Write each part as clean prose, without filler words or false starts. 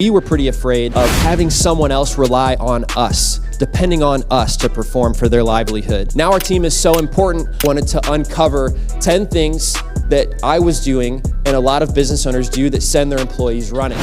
We were pretty afraid of having someone else rely on us, depending on us to perform for their livelihood. Now our team is so important, wanted to uncover 10 things that I was doing and a lot of business owners do that send their employees running.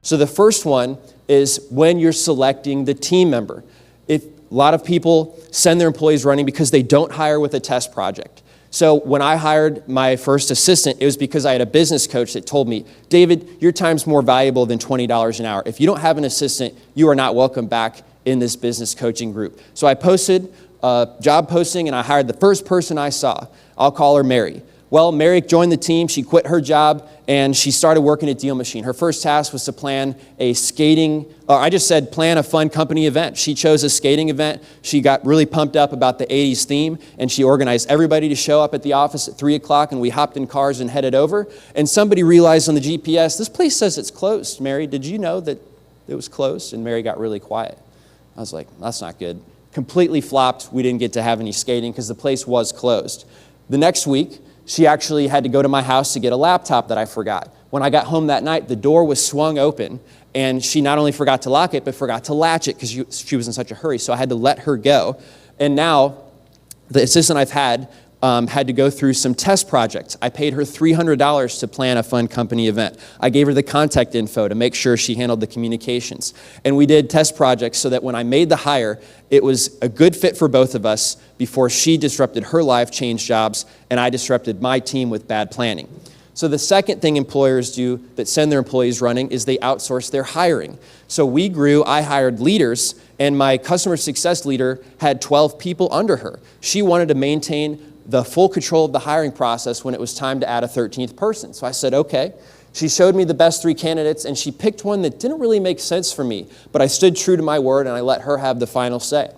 So the first one is when you're selecting the team member. A lot of people send their employees running because they don't hire with a test project. So when I hired my first assistant, it was because I had a business coach that told me, David, your time's more valuable than $20 an hour. If you don't have an assistant, you are not welcome back in this business coaching group. So I posted a job posting and I hired the first person I saw. I'll call her Mary. Well, Mary joined the team, she quit her job, and she started working at Deal Machine. Her first task was to plan a plan a fun company event. She chose a skating event. She got really pumped up about the 80s theme, and she organized everybody to show up at the office at 3 o'clock, and we hopped in cars and headed over. And somebody realized on the GPS, this place says it's closed. Mary, did you know that it was closed? And Mary got really quiet. I was like, that's not good. Completely flopped. We didn't get to have any skating because the place was closed. The next week, she actually had to go to my house to get a laptop that I forgot. When I got home that night, the door was swung open, and she not only forgot to lock it, but forgot to latch it because she was in such a hurry, so I had to let her go. And now, the assistant I've had to go through some test projects. I paid her $300 to plan a fun company event. I gave her the contact info to make sure she handled the communications. And we did test projects so that when I made the hire, it was a good fit for both of us before she disrupted her life, changed jobs, and I disrupted my team with bad planning. So the second thing employers do that send their employees running is they outsource their hiring. So we grew, I hired leaders, and my customer success leader had 12 people under her. She wanted to maintain the full control of the hiring process when it was time to add a 13th person. So I said, okay. She showed me the best 3 candidates, and she picked one that didn't really make sense for me, but I stood true to my word, and I let her have the final say.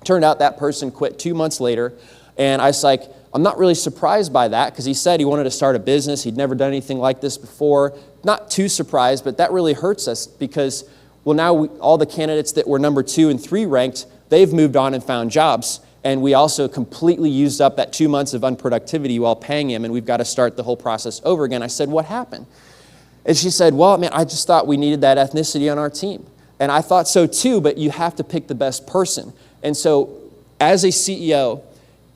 Turned out that person quit 2 months later, and I was like, I'm not really surprised by that because he said he wanted to start a business. He'd never done anything like this before. Not too surprised, but that really hurts us because, well, now all the candidates that were number 2 and 3 ranked, they've moved on and found jobs. And we also completely used up that 2 months of unproductivity while paying him, and we've got to start the whole process over again. I said, what happened? And she said, well, man, I just thought we needed that ethnicity on our team. And I thought so too, but you have to pick the best person. And so as a CEO,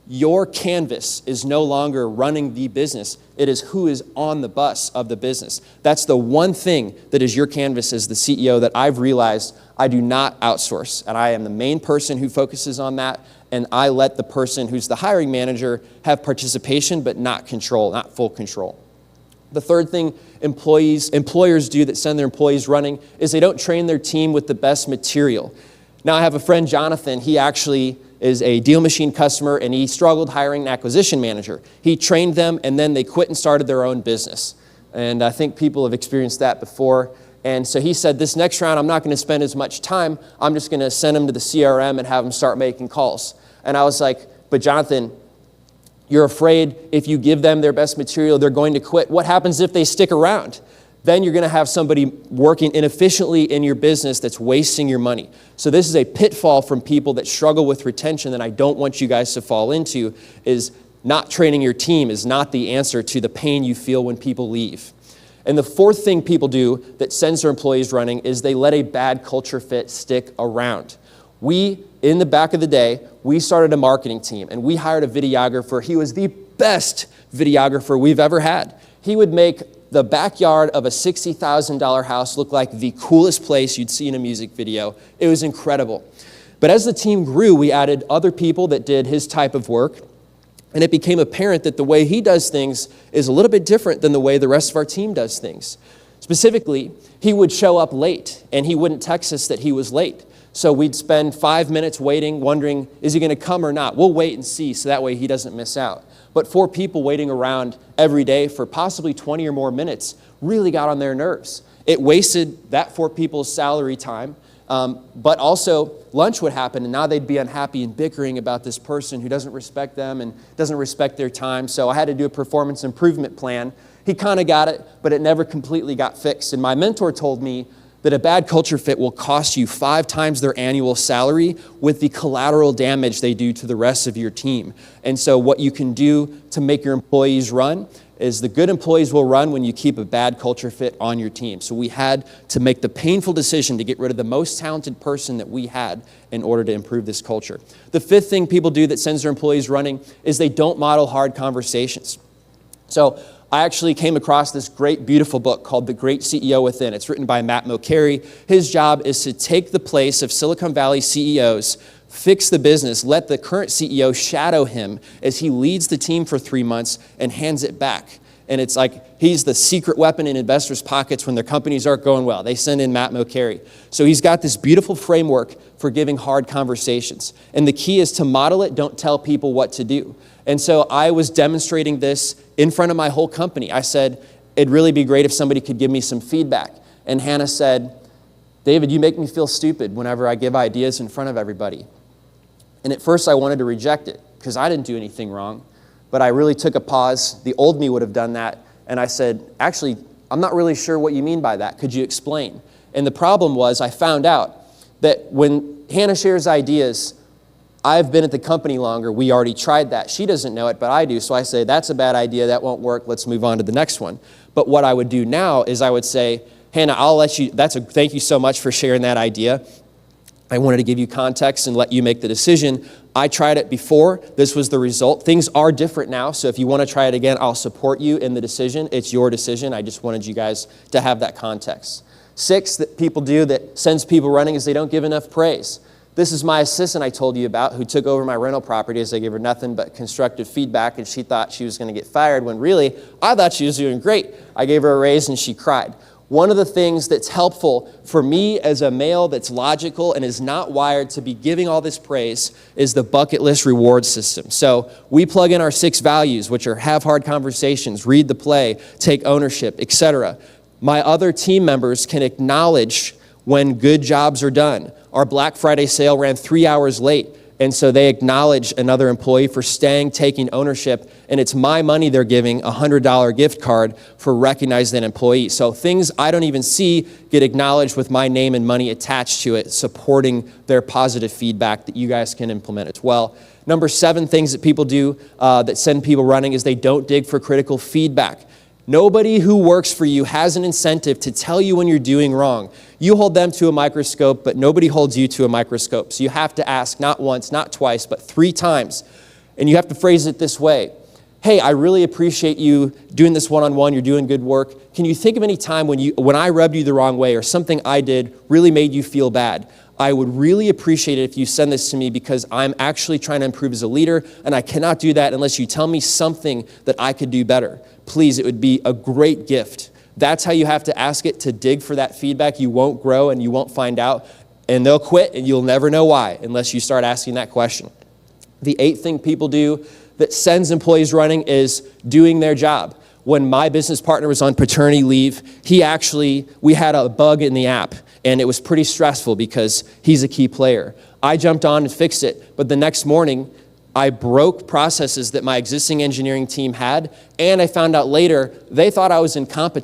your canvas is no longer running the business. It is who is on the bus of the business. That's the one thing that is your canvas as the CEO that I've realized I do not outsource. And I am the main person who focuses on that. And I let the person who's the hiring manager have participation, but not control, not full control. The third thing employers do that send their employees running is they don't train their team with the best material. Now I have a friend, Jonathan, he actually is a Deal Machine customer and he struggled hiring an acquisition manager. He trained them and then they quit and started their own business. And I think people have experienced that before. And so he said, this next round, I'm not going to spend as much time. I'm just going to send them to the CRM and have them start making calls. And I was like, but Jonathan, you're afraid if you give them their best material, they're going to quit. What happens if they stick around? Then you're going to have somebody working inefficiently in your business that's wasting your money. So this is a pitfall from people that struggle with retention that I don't want you guys to fall into, is not training your team is not the answer to the pain you feel when people leave. And the fourth thing people do that sends their employees running is they let a bad culture fit stick around. In the back of the day, we started a marketing team and we hired a videographer. He was the best videographer we've ever had. He would make the backyard of a $60,000 house look like the coolest place you'd see in a music video. It was incredible. But as the team grew, we added other people that did his type of work. And it became apparent that the way he does things is a little bit different than the way the rest of our team does things. Specifically, he would show up late and he wouldn't text us that he was late. So we'd spend 5 minutes waiting, wondering, is he going to come or not? We'll wait and see so that way he doesn't miss out. But 4 people waiting around every day for possibly 20 or more minutes really got on their nerves. It wasted that 4 people's salary time, but also lunch would happen and now they'd be unhappy and bickering about this person who doesn't respect them and doesn't respect their time. So I had to do a performance improvement plan. He kind of got it, but it never completely got fixed. And my mentor told me that a bad culture fit will cost you 5 times their annual salary with the collateral damage they do to the rest of your team. And so what you can do to make your employees run is the good employees will run when you keep a bad culture fit on your team. So we had to make the painful decision to get rid of the most talented person that we had in order to improve this culture. The fifth thing people do that sends their employees running is they don't model hard conversations. So I actually came across this great, beautiful book called The Great CEO Within. It's written by Matt Mulcahy. His job is to take the place of Silicon Valley CEOs, fix the business, let the current CEO shadow him as he leads the team for 3 months and hands it back. And it's like he's the secret weapon in investors' pockets when their companies aren't going well. They send in Matt Mulcahy. So he's got this beautiful framework for giving hard conversations. And the key is to model it, don't tell people what to do. And so I was demonstrating this in front of my whole company. I said, it'd really be great if somebody could give me some feedback. And Hannah said, David, you make me feel stupid whenever I give ideas in front of everybody. And at first I wanted to reject it because I didn't do anything wrong. But I really took a pause. The old me would have done that. And I said, actually, I'm not really sure what you mean by that. Could you explain? And the problem was I found out that when Hannah shares ideas, I've been at the company longer. We already tried that. She doesn't know it, but I do. So I say, that's a bad idea. That won't work. Let's move on to the next one. But what I would do now is I would say, Hannah, I'll let you, thank you so much for sharing that idea. I wanted to give you context and let you make the decision. I tried it before. This was the result. Things are different now. So if you want to try it again, I'll support you in the decision. It's your decision. I just wanted you guys to have that context. 6 that people do that sends people running is they don't give enough praise. This is my assistant I told you about who took over my rental property as I gave her nothing but constructive feedback, and she thought she was going to get fired when really I thought she was doing great. I gave her a raise and she cried. One of the things that's helpful for me as a male that's logical and is not wired to be giving all this praise is the bucket list reward system. So we plug in our 6 values, which are have hard conversations, read the play, take ownership, etc. My other team members can acknowledge when good jobs are done. Our Black Friday sale ran 3 hours late. And so they acknowledge another employee for staying, taking ownership, and it's my money they're giving, a $100 gift card for recognizing that employee. So things I don't even see get acknowledged with my name and money attached to it, supporting their positive feedback that you guys can implement as well. Number 7 things that people do that send people running is they don't dig for critical feedback. Nobody who works for you has an incentive to tell you when you're doing wrong. You hold them to a microscope, but nobody holds you to a microscope. So you have to ask not once, not twice, but 3 times. And you have to phrase it this way. Hey, I really appreciate you doing this one-on-one. You're doing good work. Can you think of any time when I rubbed you the wrong way or something I did really made you feel bad? I would really appreciate it if you send this to me because I'm actually trying to improve as a leader, and I cannot do that unless you tell me something that I could do better. Please, it would be a great gift. That's how you have to ask it, to dig for that feedback. You won't grow and you won't find out, and they'll quit and you'll never know why unless you start asking that question. The 8th thing people do that sends employees running is doing their job. When my business partner was on paternity leave, we had a bug in the app, and it was pretty stressful because he's a key player. I jumped on and fixed it, but the next morning, I broke processes that my existing engineering team had, and I found out later they thought I was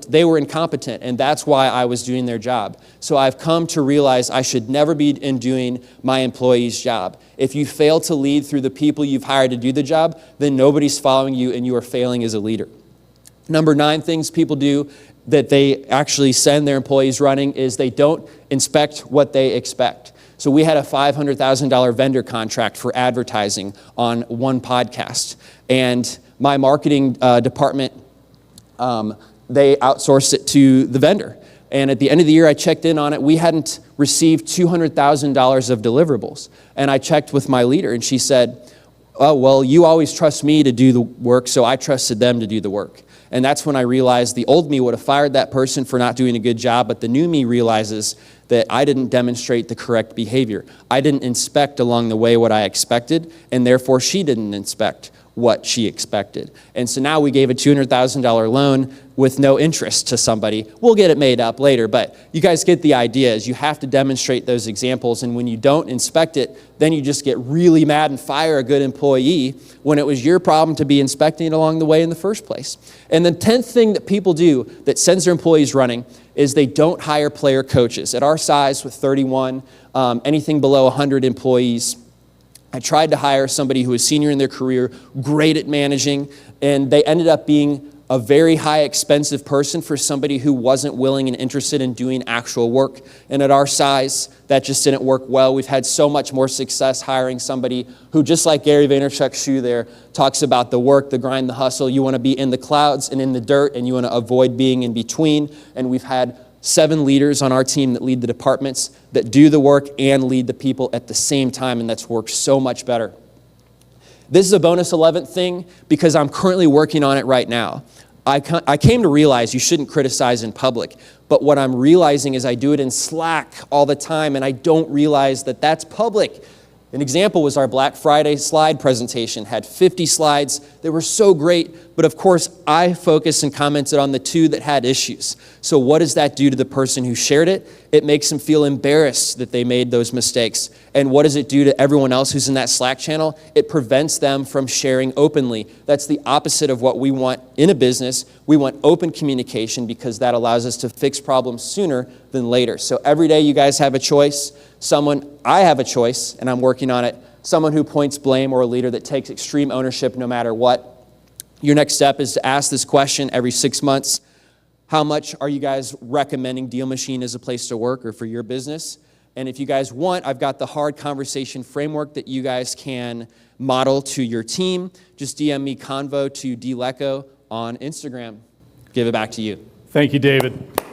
they were incompetent, and that's why I was doing their job. So I've come to realize I should never be doing my employee's job. If you fail to lead through the people you've hired to do the job, then nobody's following you and you are failing as a leader. Number 9 things people do that they actually send their employees running is they don't inspect what they expect. So we had a $500,000 vendor contract for advertising on one podcast. And my marketing department, they outsourced it to the vendor. And at the end of the year, I checked in on it. We hadn't received $200,000 of deliverables. And I checked with my leader, and she said, oh, well, you always trust me to do the work, so I trusted them to do the work. And that's when I realized the old me would have fired that person for not doing a good job, but the new me realizes that I didn't demonstrate the correct behavior. I didn't inspect along the way what I expected, and therefore she didn't inspect what she expected. And so now we gave a $200,000 loan with no interest to somebody. We'll get it made up later, but you guys get the idea is you have to demonstrate those examples, and when you don't inspect it, then you just get really mad and fire a good employee when it was your problem to be inspecting it along the way in the first place. And the 10th thing that people do that sends their employees running is they don't hire player coaches. At our size with 31, anything below 100 employees, I tried to hire somebody who was senior in their career, great at managing, and they ended up being a very high expensive person for somebody who wasn't willing and interested in doing actual work. And at our size, that just didn't work well. We've had so much more success hiring somebody who, just like Gary Vaynerchuk's shoe there, talks about the work, the grind, the hustle. You want to be in the clouds and in the dirt, and you want to avoid being in between. And we've had 7 leaders on our team that lead the departments, that do the work and lead the people at the same time, and that's worked so much better. This is a bonus 11th thing because I'm currently working on it right now. I came to realize you shouldn't criticize in public, but what I'm realizing is I do it in Slack all the time, and I don't realize that that's public. An example was our Black Friday slide presentation. Had 50 slides. They were so great, but of course, I focused and commented on the 2 that had issues. So what does that do to the person who shared it? It makes them feel embarrassed that they made those mistakes. And what does it do to everyone else who's in that Slack channel? It prevents them from sharing openly. That's the opposite of what we want in a business. We want open communication because that allows us to fix problems sooner than later. So every day you guys have a choice. I have a choice, and I'm working on it. Someone who points blame, or a leader that takes extreme ownership no matter what. Your next step is to ask this question every 6 months. How much are you guys recommending Deal Machine as a place to work or for your business? And if you guys want, I've got the hard conversation framework that you guys can model to your team. Just DM me convo to DLeco on Instagram. Give it back to you. Thank you, David.